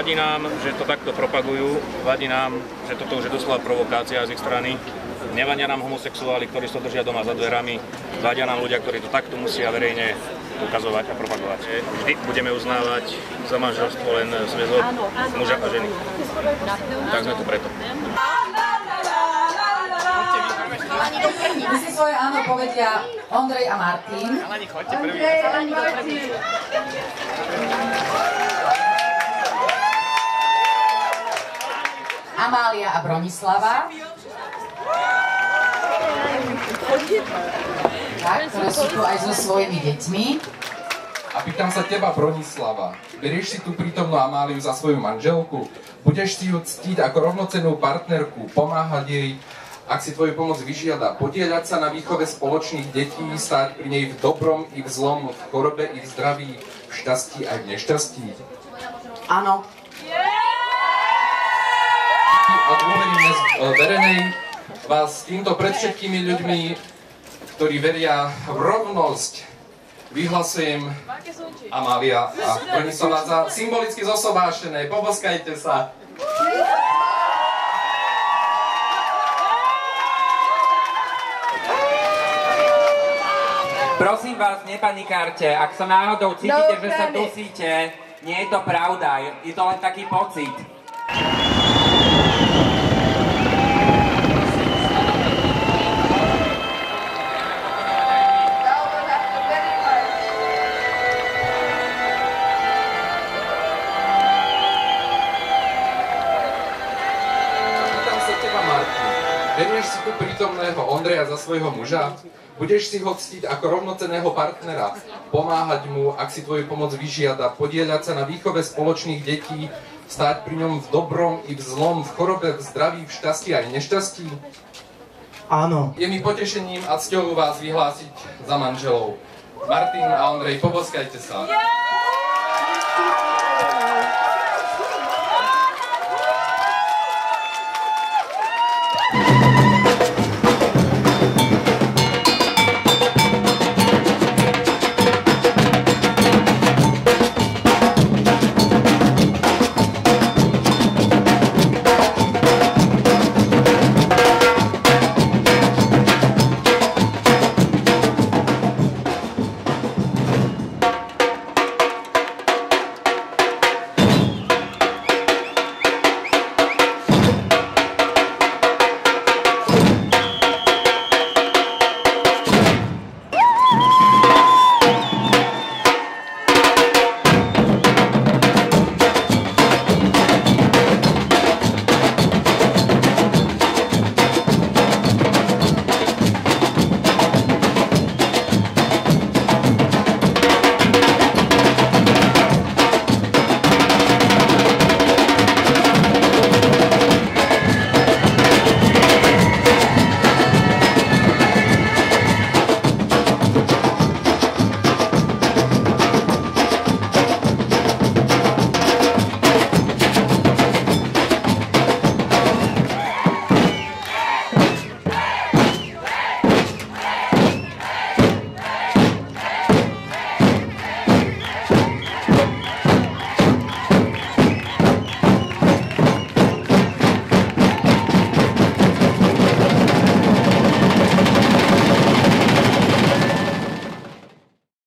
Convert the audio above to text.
Vadí nám, že to takto propagujú, vadí nám, že toto už je doslova provokácia z ich strany. Nevadia nám homosexuáli, ktorí sa držia doma za dverami, vadia nám ľudia, ktorí to takto musia verejne ukazovať a propagovať. Vždy budeme uznávať za manželstvo len zväzok muža a ženy. Tak sme tu preto. My si svoje áno povedia Ondrej a Martin. Ondrej a Martin. Amália a Bronislava. Tak, ktoré sú tu aj so svojimi deťmi. A pýtam sa teba, Bronislava, berieš si tú prítomnú Amáliu za svoju manželku? Budeš si ju ctiť ako rovnocennú partnerku, pomáhať jej, ak si tvoju pomoc vyžiada, podieľať sa na výchove spoločných detí, stáť pri nej v dobrom i v zlom, v chorobe i v zdraví, v šťastí aj v nešťastí? Áno. A dôverím verenej vás týmto pred všetkými ľuďmi, ktorí veria v rovnosť, vyhlasujem Amália a Bronislava za symbolicky zosobášené. Poboskajte sa. Prosím vás, nepanikárte, ak sa náhodou cítite, že sa dusíte, nie je to pravda, je to len taký pocit. Berieš si tu prítomného Ondreja za svojho muža? Budeš si ho ctiť ako rovnocenného partnera, pomáhať mu, ak si tvoju pomoc vyžiada, podieľať sa na výchove spoločných detí, stáť pri ňom v dobrom i v zlom, v chorobe, v zdraví, v šťastí aj nešťastí? Áno. Je mi potešením a cťou vás vyhlásiť za manželov. Martin a Ondrej, poboskajte sa.